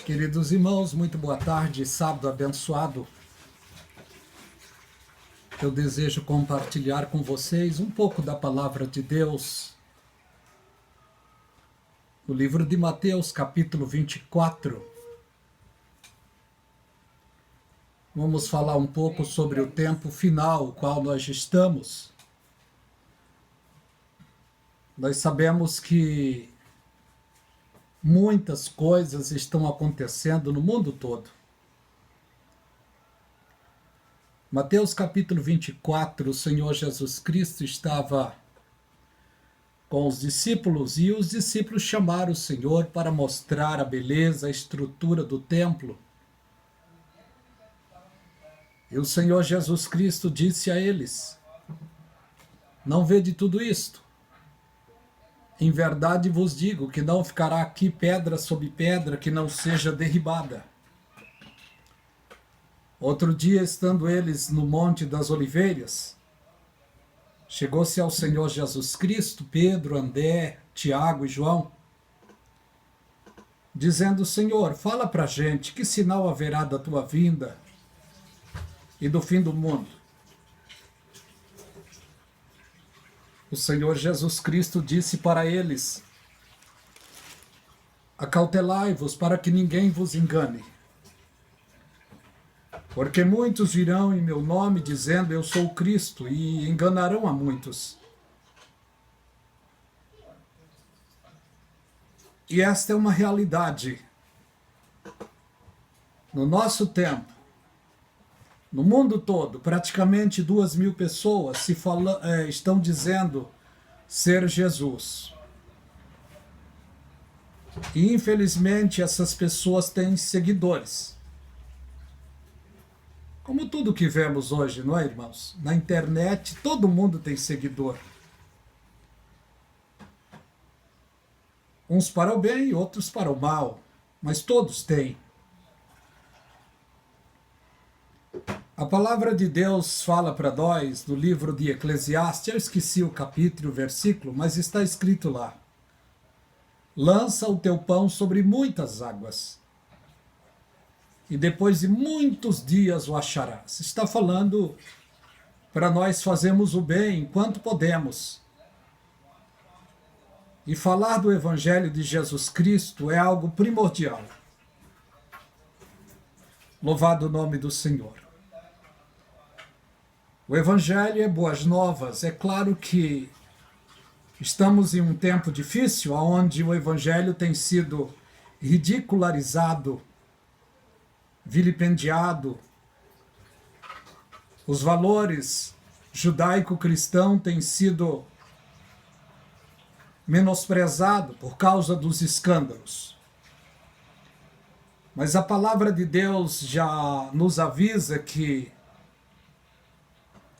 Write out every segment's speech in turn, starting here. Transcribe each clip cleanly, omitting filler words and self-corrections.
Queridos irmãos, muito boa tarde, sábado abençoado. Eu desejo compartilhar com vocês um pouco da palavra de Deus. No livro de Mateus, capítulo 24. Vamos falar um pouco sobre o tempo final, o qual nós estamos. Nós sabemos que muitas coisas estão acontecendo no mundo todo. Mateus capítulo 24, o Senhor Jesus Cristo estava com os discípulos e os discípulos chamaram o Senhor para mostrar a beleza, a estrutura do templo. E o Senhor Jesus Cristo disse a eles: não vede tudo isto? Em verdade vos digo que não ficará aqui pedra sobre pedra que não seja derribada. Outro dia, estando eles no Monte das Oliveiras, chegou-se ao Senhor Jesus Cristo, Pedro, André, Tiago e João, dizendo: Senhor, fala para a gente, que sinal haverá da tua vinda e do fim do mundo? O Senhor Jesus Cristo disse para eles: acautelai-vos para que ninguém vos engane. Porque muitos virão em meu nome dizendo: eu sou o Cristo, e enganarão a muitos. E esta é uma realidade. No nosso tempo, no mundo todo, praticamente 2.000 pessoas estão dizendo ser Jesus. E infelizmente essas pessoas têm seguidores. Como tudo que vemos hoje, não é, irmãos? Na internet, todo mundo tem seguidor. Uns para o bem, outros para o mal, mas todos têm. A palavra de Deus fala para nós no livro de Eclesiastes, eu esqueci o capítulo e o versículo, mas está escrito lá: lança o teu pão sobre muitas águas, e depois de muitos dias o acharás. Está falando para nós fazermos o bem enquanto podemos. E falar do Evangelho de Jesus Cristo é algo primordial. Louvado o nome do Senhor. O Evangelho é boas novas. É claro que estamos em um tempo difícil, onde o Evangelho tem sido ridicularizado, vilipendiado. Os valores judaico-cristãos têm sido menosprezados por causa dos escândalos. Mas a palavra de Deus já nos avisa que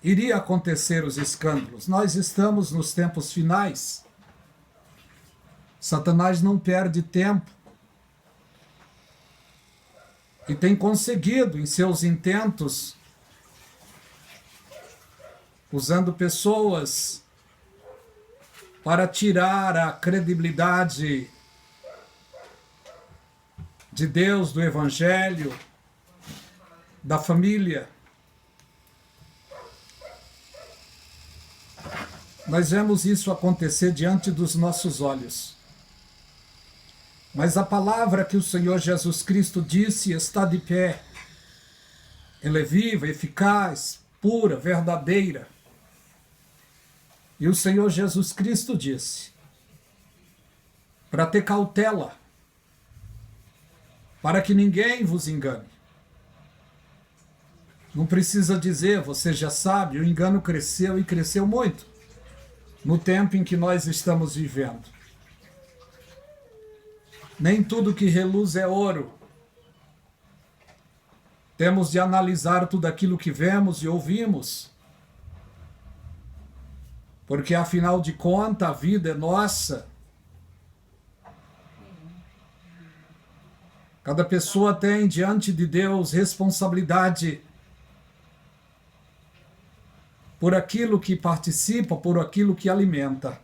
iria acontecer os escândalos. Nós estamos nos tempos finais. Satanás não perde tempo e tem conseguido em seus intentos, usando pessoas para tirar a credibilidade de Deus, do Evangelho, da família. Nós vemos isso acontecer diante dos nossos olhos. Mas a palavra que o Senhor Jesus Cristo disse está de pé. Ela é viva, eficaz, pura, verdadeira. E o Senhor Jesus Cristo disse para ter cautela, para que ninguém vos engane. Não precisa dizer, você já sabe, o engano cresceu e cresceu muito no tempo em que nós estamos vivendo. Nem tudo que reluz é ouro. Temos de analisar tudo aquilo que vemos e ouvimos, porque afinal de contas a vida é nossa. Cada pessoa tem diante de Deus responsabilidade por aquilo que participa, por aquilo que alimenta.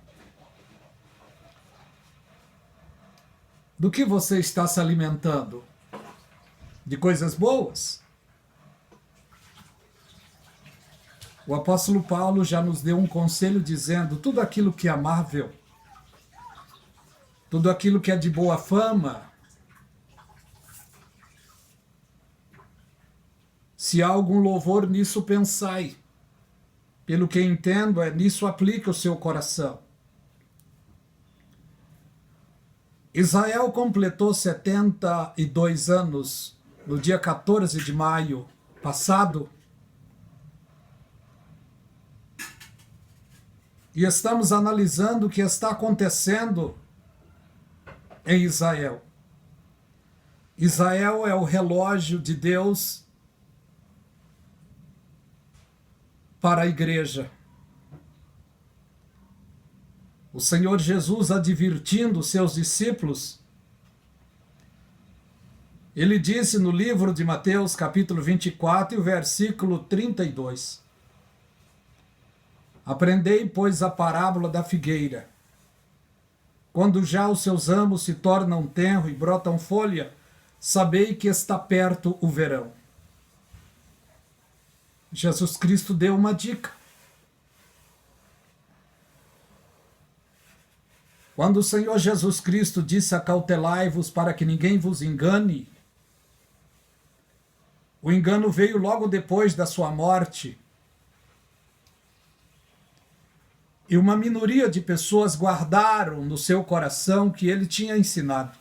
Do que você está se alimentando? de coisas boas. O apóstolo Paulo já nos deu um conselho dizendo: tudo aquilo que é amável, tudo aquilo que é de boa fama, se há algum louvor, nisso pensai. Pelo que entendo, nisso aplica o seu coração. Israel completou 72 anos no dia 14 de maio passado. E estamos analisando o que está acontecendo em Israel. Israel é o relógio de Deus para a igreja. O Senhor Jesus, advertindo seus discípulos, ele disse no livro de Mateus, capítulo 24, e o versículo 32. Aprendei, pois, a parábola da figueira. Quando já os seus ramos se tornam tenro e brotam folha, sabei que está perto o verão. Jesus Cristo deu uma dica. Quando o Senhor Jesus Cristo disse: acautelai-vos para que ninguém vos engane, o engano veio logo depois da sua morte. E uma minoria de pessoas guardaram no seu coração o que ele tinha ensinado.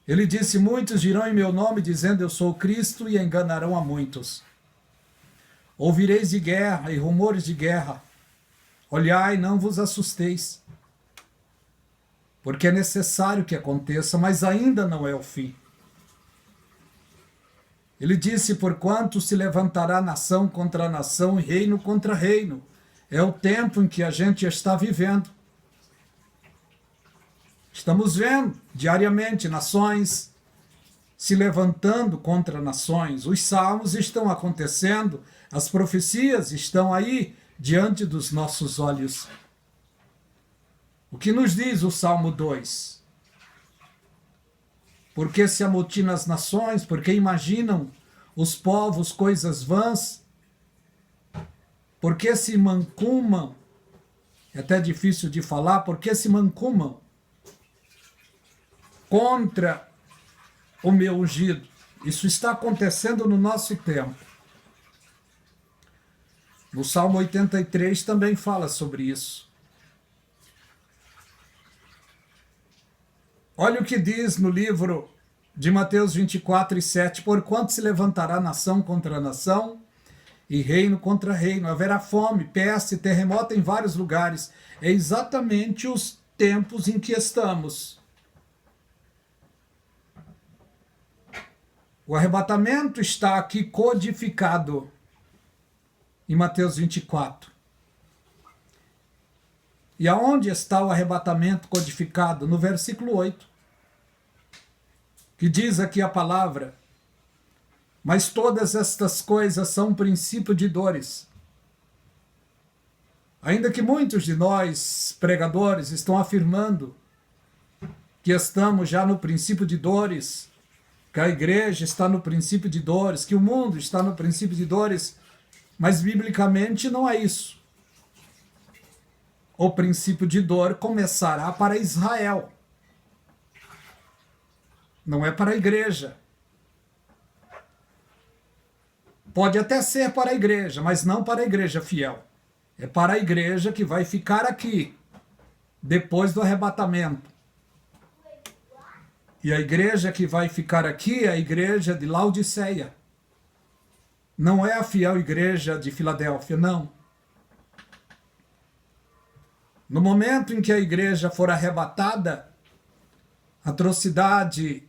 Ele disse: muitos dirão em meu nome, dizendo eu sou Cristo, e enganarão a muitos. Ouvireis de guerra e rumores de guerra. Olhai, não vos assusteis, porque é necessário que aconteça, mas ainda não é o fim. Ele disse: porquanto se levantará nação contra nação e reino contra reino. É o tempo em que a gente está vivendo. Estamos vendo diariamente nações se levantando contra nações. Os salmos estão acontecendo, as profecias estão aí diante dos nossos olhos. O que nos diz o Salmo 2? Porque se amotinam as nações, porque imaginam os povos coisas vãs, porque se mancumam, é até difícil de falar, porque se mancumam contra o meu ungido. Isso está acontecendo no nosso tempo. No Salmo 83 também fala sobre isso. Olha o que diz no livro de Mateus 24 e 7. Porquanto se levantará nação contra nação e reino contra reino. Haverá fome, peste, terremoto em vários lugares. É exatamente os tempos em que estamos. O arrebatamento está aqui codificado em Mateus 24. E aonde está o arrebatamento codificado? No versículo 8. Que diz aqui a palavra: mas todas estas coisas são princípio de dores. Ainda que muitos de nós, pregadores, estão afirmando que estamos já no princípio de dores, que a igreja está no princípio de dores, que o mundo está no princípio de dores, mas biblicamente não é isso. O princípio de dor começará para Israel. Não é para a igreja. Pode até ser para a igreja, mas não para a igreja fiel. É para a igreja que vai ficar aqui, depois do arrebatamento. E a igreja que vai ficar aqui é a igreja de Laodiceia. Não é a fiel igreja de Filadélfia, não. No momento em que a igreja for arrebatada, a atrocidade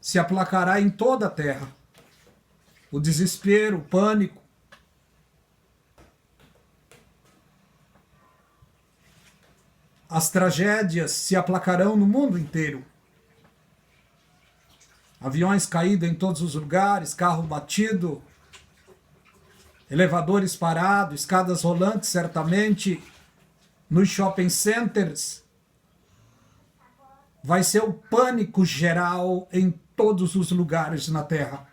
se aplacará em toda a terra. O desespero, o pânico. As tragédias se aplacarão no mundo inteiro. Aviões caídos em todos os lugares, carro batido, elevadores parados, escadas rolantes, certamente, nos shopping centers. vai ser o pânico geral em todos os lugares na Terra.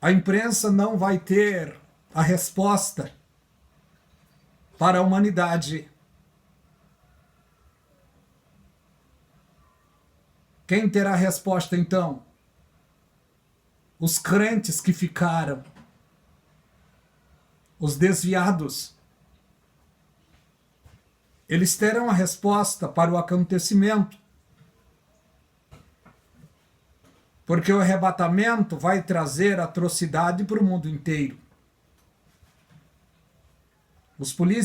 A imprensa não vai ter a resposta para a humanidade. Quem terá a resposta então? Os crentes que ficaram, os desviados. Eles terão a resposta para o acontecimento. Porque o arrebatamento vai trazer atrocidade para o mundo inteiro. Os polícias